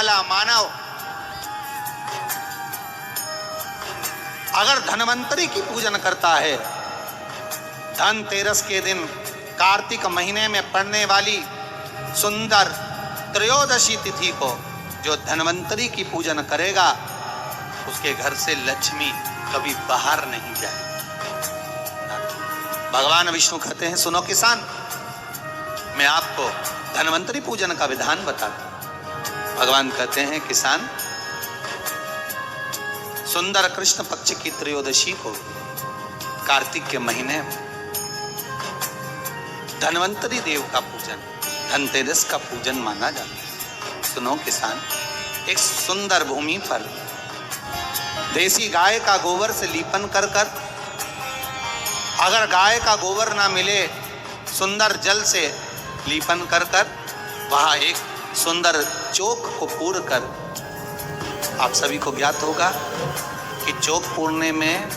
वाला मानव अगर धन्वंतरी की पूजन करता है, धनतेरस के दिन कार्तिक महीने में पड़ने वाली सुंदर त्रयोदशी तिथि को जो धन्वंतरी की पूजन करेगा, उसके घर से लक्ष्मी कभी बाहर नहीं जाए। भगवान विष्णु कहते हैं, सुनो किसान, मैं आपको धन्वंतरी पूजन का विधान बताता हूं। भगवान कहते हैं, किसान, सुंदर कृष्ण पक्ष की त्रयोदशी को कार्तिक के महीने में धन्वंतरी देव का पूजन, धनतेरस का पूजन माना जाता है। सुनो किसान, एक सुंदर भूमि पर देसी गाय का गोबर से लीपन कर कर, अगर गाय का गोबर ना मिले, सुंदर जल से लीपन कर कर वहां एक सुंदर चौक को पूर कर, आप सभी को ज्ञात होगा कि चौक पूरने में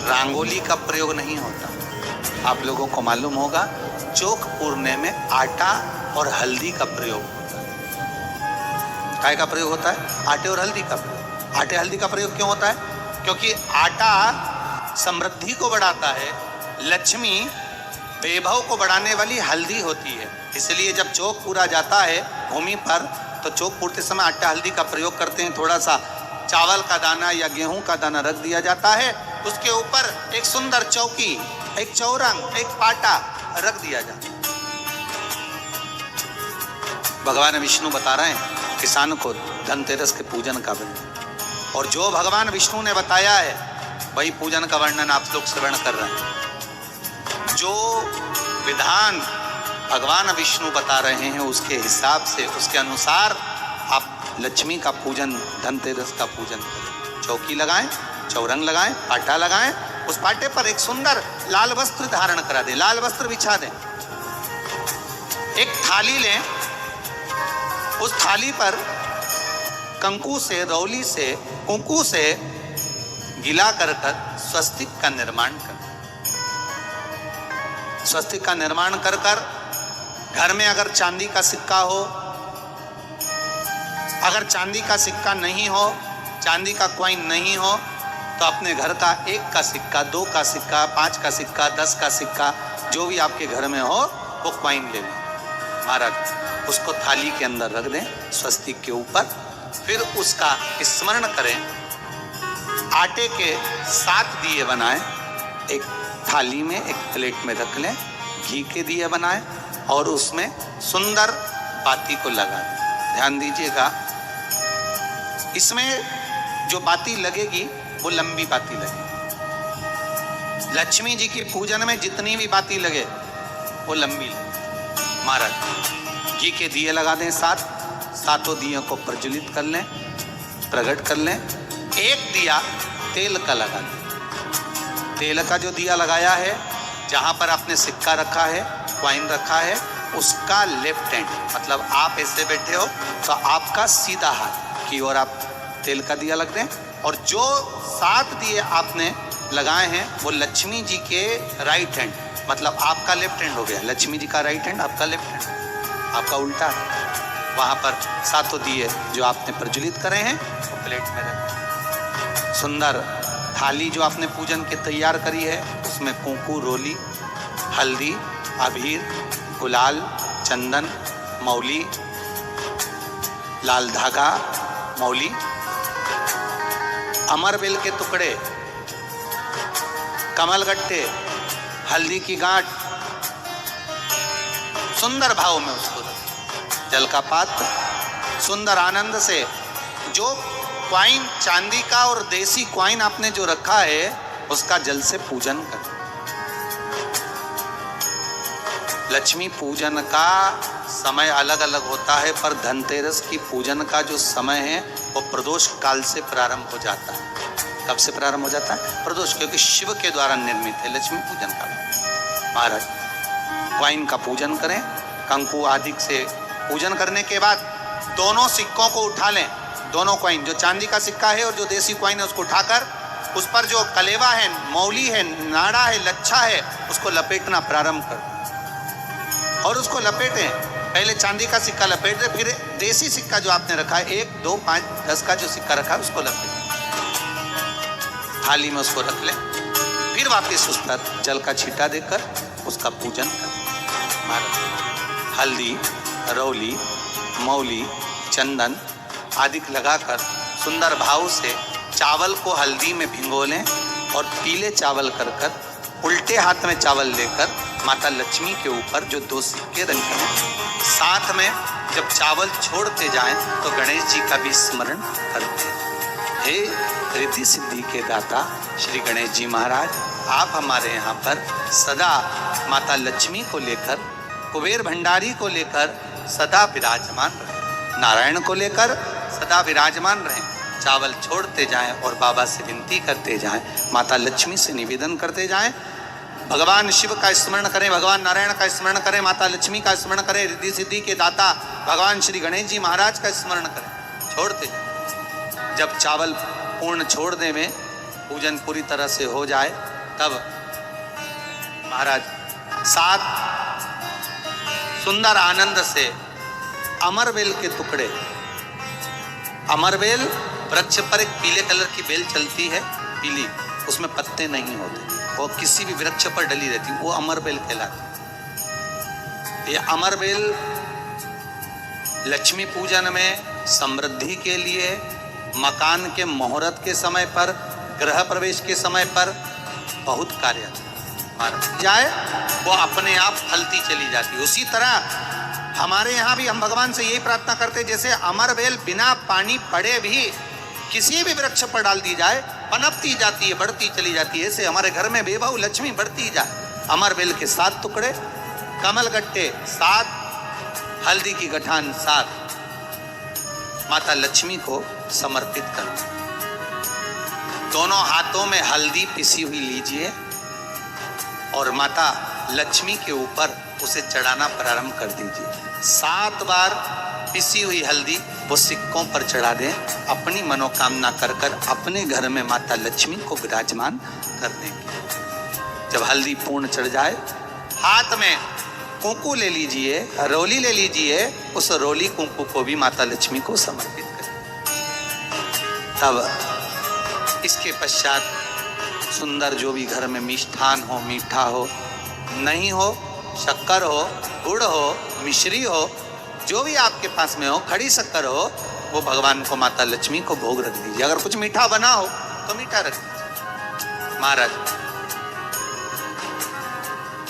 रंगोली का प्रयोग नहीं होता। आप लोगों को मालूम होगा, चौक पूरने में आटा और हल्दी का प्रयोग होता है। काय का प्रयोग होता है? आटे और हल्दी का प्रयोग। आटे हल्दी का प्रयोग क्यों होता है? क्योंकि आटा समृद्धि को बढ़ाता है, लक्ष्मी वैभव को बढ़ाने वाली हल्दी होती है। इसलिए जब चौक पूरा जाता है भूमि पर, तो चौक पूरते समय आटा हल्दी का प्रयोग करते हैं। थोड़ा सा चावल का दाना या गेहूं का दाना रख दिया जाता है, उसके ऊपर एक सुंदर चौकी, एक चौरंग, एक पाटा रख दिया जाता है। भगवान विष्णु बता रहे हैं किसान को धनतेरस के पूजन का वर्णन, और जो भगवान विष्णु ने बताया है वही पूजन का वर्णन आप लोग श्रवण कर रहे हैं। जो विधान भगवान विष्णु बता रहे हैं उसके हिसाब से, उसके अनुसार आप लक्ष्मी का पूजन, धनतेरस का पूजन करें। चौकी लगाएं, चौरंग लगाएं, पाटा लगाएं, उस पाटे पर एक सुंदर लाल वस्त्र धारण करा दें, लाल वस्त्र बिछा दें। एक थाली लें, उस थाली पर कंकु से, रौली से, कुंकू से गिला कर स्वस्तिक का निर्माण कर, स्वस्तिक का निर्माण कर कर घर में अगर चांदी का सिक्का हो, अगर चांदी का सिक्का नहीं हो, चांदी का कॉइन नहीं हो, तो अपने घर का 1 का सिक्का, 2 का सिक्का, 5 का सिक्का, 10 का सिक्का, जो भी आपके घर में हो वो कॉइन ले लें महाराज, उसको थाली के अंदर रख दें स्वस्तिक के ऊपर। फिर उसका स्मरण करें, आटे के 7 दिए बनाएं, एक थाली में, एक प्लेट में रख लें, घी के दिए बनाएं और उसमें सुंदर बाती को लगा दें। ध्यान दीजिएगा, इसमें जो बाती लगेगी वो लंबी बाती लगेगी। लक्ष्मी जी की पूजन में जितनी भी बाती लगे वो लंबी लगे। महाराज घी के दिए लगा दें 7, सातों दियों को प्रज्वलित कर लें, प्रकट कर लें। एक दिया तेल का लगा दें। तेल का जो दिया लगाया है, जहां पर आपने सिक्का रखा है, कॉइन रखा है, उसका लेफ्ट हैंड, मतलब आप ऐसे बैठे हो तो आपका सीधा हाथ की ओर आप तेल का दिया लग दें। और जो 7 दिए आपने लगाए हैं वो लक्ष्मी जी के राइट हैंड, मतलब आपका लेफ्ट हैंड हो गया, लक्ष्मी जी का राइट हैंड, आपका लेफ्ट हैंड, आपका उल्टा है। वहां पर 7 दिए जो आपने प्रज्वलित करे हैं वो प्लेट में रखें। सुंदर थाली जो आपने पूजन के तैयार करी है, उसमें कुंकू, रोली, हल्दी, अबीर, गुलाल, चंदन, मौली, लाल धागा, मौली, अमरबेल के टुकड़े, कमलगट्टे, हल्दी की गांठ, सुंदर भाव में उसको रखें। जल का पात्र, सुंदर आनंद से जो क्वाइन चांदी का और देसी क्वाइन आपने जो रखा है उसका जल से पूजन करें। लक्ष्मी पूजन का समय अलग अलग होता है, पर धनतेरस की पूजन का जो समय है वो प्रदोष काल से प्रारंभ हो जाता है। कब से प्रारंभ हो जाता है? प्रदोष, क्योंकि शिव के द्वारा निर्मित है लक्ष्मी पूजन का। महाराज क्वाइन का पूजन करें, कंकु आदि से पूजन करने के बाद दोनों सिक्कों को उठा लें, दोनों कॉइन, जो चांदी का सिक्का है और जो देसी कॉइन है उसको उठाकर उस पर जो कलेवा है, मौली है, नाड़ा है, लच्छा है, उसको लपेटना प्रारंभ कर और उसको लपेटें। पहले चांदी का सिक्का लपेट दे, फिर देसी सिक्का जो आपने रखा है 1, 2, 5, 10 का जो सिक्का रखा है उसको लपेट, थाली में उसको रख ले, फिर वापस उस पर जल का छींटा देकर उसका पूजन कर। हल्दी, रौली, मौली, चंदन आदि लगाकर सुंदर भाव से चावल को हल्दी में भिगो लें और पीले चावल कर कर उल्टे हाथ में चावल लेकर माता लक्ष्मी के ऊपर जो 2 सिक्के रखे हैं, साथ में जब चावल छोड़ते जाएं तो गणेश जी का भी स्मरण करते हैं। हे रिद्धि सिद्धि के दाता श्री गणेश जी महाराज, आप हमारे यहाँ पर सदा माता लक्ष्मी को लेकर, कुबेर भंडारी को लेकर सदा विराजमान रहें, नारायण को लेकर सदा विराजमान रहें। चावल छोड़ते जाएं और बाबा से विनती करते जाएं, माता लक्ष्मी से निवेदन करते जाएं, भगवान शिव का स्मरण करें, भगवान नारायण का स्मरण करें, माता लक्ष्मी का स्मरण करें, रिद्धि सिद्धि के दाता भगवान श्री गणेश जी महाराज का स्मरण करें, छोड़ते जाएं। जब चावल पूर्ण छोड़ दे में पूजन पूरी तरह से हो जाए, तब महाराज 7 सुंदर आनंद से अमरबेल के टुकड़े, अमरबेल वृक्ष पर एक पीले कलर की बेल चलती है, पीली, उसमें पत्ते नहीं होते, वो किसी भी वृक्ष पर डली रहती, वो अमरबेल कहलाती। ये अमरबेल लक्ष्मी पूजन में, समृद्धि के लिए, मकान के मुहूर्त के समय पर, गृह प्रवेश के समय पर बहुत कार्य जाए, वो अपने आप फलती चली जाती। उसी तरह हमारे यहाँ भी हम भगवान से यही प्रार्थना करते, जैसे अमरबेल बिना पानी पड़े भी किसी भी वृक्ष पर डाल दी जाए, पनपती जाती है, बढ़ती चली जाती है, ऐसे हमारे घर में बेबहू लक्ष्मी बढ़ती जाए। अमरबेल के 7 टुकड़े, कमल गट्टे 7, हल्दी की गठान 7, माता लक्ष्मी को समर्पित कर। दोनों हाथों में हल्दी पिसी हुई लीजिए और माता लक्ष्मी के ऊपर उसे चढ़ाना प्रारंभ कर दीजिए। 7 बार पिसी हुई हल्दी वो सिक्कों पर चढ़ा दें, अपनी मनोकामना कर कर अपने घर में माता लक्ष्मी को विराजमान कर देंगे। जब हल्दी पूर्ण चढ़ जाए, हाथ में कुंकू ले लीजिए, रोली ले लीजिए, उस रोली कुंकू को भी माता लक्ष्मी को समर्पित करें। तब इसके पश्चात सुंदर जो भी घर में मिष्ठान हो, मीठा हो, नहीं हो, शक्कर हो, गुड़ हो, मिश्री हो, जो भी आपके पास में हो, खड़ी शक्कर हो, वो भगवान को, माता लक्ष्मी को भोग रख दीजिए। अगर कुछ मीठा बना हो तो मीठा रख दीजिए। महाराज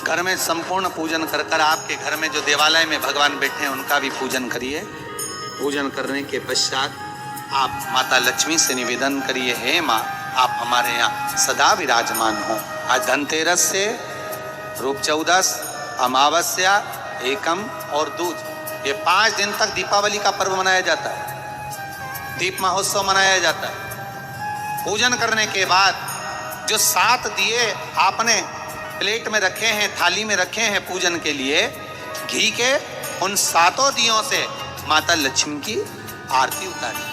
घर में संपूर्ण पूजन कर कर, आपके घर में जो देवालय में भगवान बैठे हैं उनका भी पूजन करिए। पूजन करने के पश्चात आप माता लक्ष्मी से निवेदन करिए, हे माँ, आप हमारे यहाँ सदा विराजमान हो। आज धनतेरस से रूप 14, अमावस्या, एकम और दूज, ये 5 दिन तक दीपावली का पर्व मनाया जाता है, दीप महोत्सव मनाया जाता है। पूजन करने के बाद जो 7 दिए आपने प्लेट में रखे हैं, थाली में रखे हैं पूजन के लिए, घी के, उन 7 दियों से माता लक्ष्मी की आरती उतारी।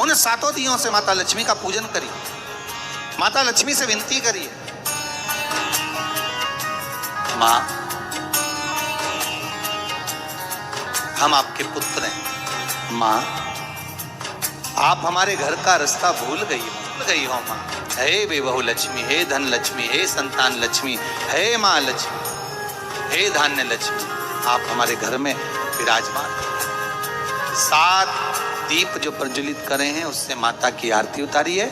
उन 7 दियों से माता लक्ष्मी का पूजन करिए, माता लक्ष्मी से विनती करिए, माँ, हम आपके पुत्र हैं। माँ, आप हमारे घर का रास्ता भूल गई हो माँ। हे बेबहू लक्ष्मी, हे धन लक्ष्मी, हे संतान लक्ष्मी, हे माँ लक्ष्मी, हे धान्य लक्ष्मी, आप हमारे घर में विराजमान। 7 दीप जो प्रज्वलित करे हैं उससे माता की आरती उतारिए।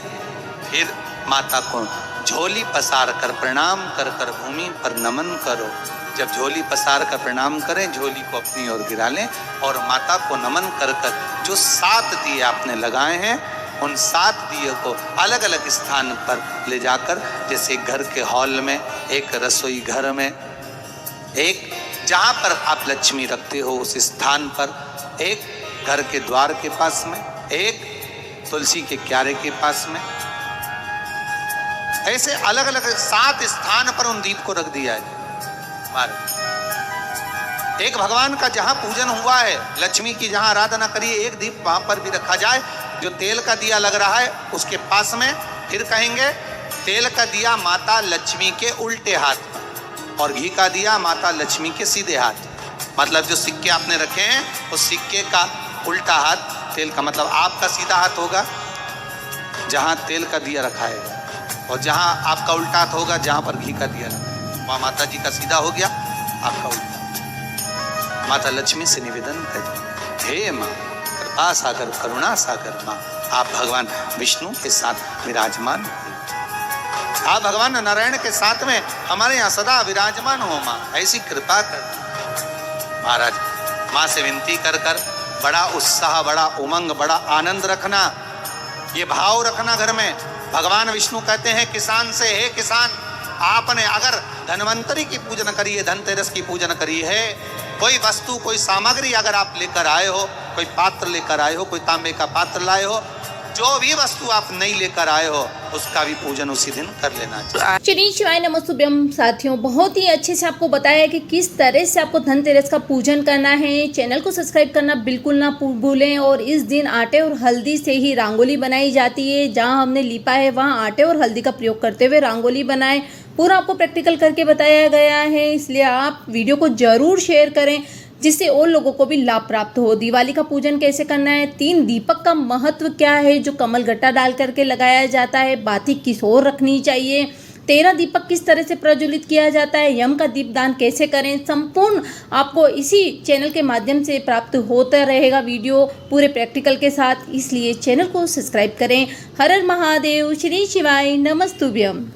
फिर माता को झोली पसार कर प्रणाम कर कर भूमि पर नमन करो। जब झोली पसार कर प्रणाम करें, झोली को अपनी ओर गिरा लें और माता को नमन कर कर जो 7 दिए आपने लगाए हैं, उन 7 दिए को अलग अलग स्थान पर ले जाकर, जैसे घर के हॉल में, एक रसोई घर में, एक जहाँ पर आप लक्ष्मी रखते हो उस स्थान पर, एक घर के द्वार के पास में, एक तुलसी के क्यारे के पास में, ऐसे अलग अलग 7 स्थान पर उन दीप को रख दिया है। एक भगवान का जहां पूजन हुआ है, लक्ष्मी की जहां आराधना करिए, एक दीप वहां पर भी रखा जाए। जो तेल का दिया लग रहा है उसके पास में, फिर कहेंगे तेल का दिया माता लक्ष्मी के उल्टे हाथ में, और घी का दिया माता लक्ष्मी के सीधे हाथ। मतलब जो सिक्के आपने रखे हैं उस सिक्के का उल्टा हाथ तेल का, मतलब आपका सीधा हाथ होगा जहां तेल का दिया रखा है, और जहां आपका उल्टा हाथ होगा जहां पर घी का दिया रखा है, वहां माता जी का सीधा हो गया, आपका उल्टा। माता लक्ष्मी से निवेदन करें, हे माँ कृपा सागर करुणा सागर माँ, आप भगवान विष्णु के साथ विराजमान, आप भगवान नारायण के साथ में हमारे यहाँ सदा विराजमान हो माँ, ऐसी कृपा कर। महाराज माँ से विनती कर कर बड़ा उत्साह, बड़ा उमंग, बड़ा आनंद रखना, ये भाव रखना घर में। भगवान विष्णु कहते हैं किसान से, हे किसान, आपने अगर धन्वंतरी की पूजन करी है, धनतेरस की पूजन करी है, कोई वस्तु कोई सामग्री अगर आप लेकर आए हो, कोई पात्र लेकर आए हो, कोई तांबे का पात्र लाए हो, जो भी वस्तु आप नहीं लेकर आए हो उसका भी पूजन उसी दिन कर लेना चाहिए। श्री शिवाय नमस्तुभ्यम। साथियों, बहुत ही अच्छे से आपको बताया कि किस तरह से आपको धनतेरस का पूजन करना है। चैनल को सब्सक्राइब करना बिल्कुल ना भूलें। और इस दिन आटे और हल्दी से ही रंगोली बनाई जाती है। जहां हमने लिपा है वहां आटे और हल्दी का प्रयोग करते हुए रंगोली बनाएं। पूरा आपको प्रैक्टिकल करके बताया गया है, इसलिए आप वीडियो को ज़रूर शेयर करें जिससे और लोगों को भी लाभ प्राप्त हो। दिवाली का पूजन कैसे करना है, 3 दीपक का महत्व क्या है जो कमल गट्टा डाल करके लगाया जाता है, बाती किस ओर रखनी चाहिए, 13 दीपक किस तरह से प्रज्वलित किया जाता है, यम का दीपदान कैसे करें, संपूर्ण आपको इसी चैनल के माध्यम से प्राप्त होता रहेगा वीडियो पूरे प्रैक्टिकल के साथ। इसलिए चैनल को सब्सक्राइब करें। हर हर महादेव, श्री शिवाय नमस्तुभ्यम।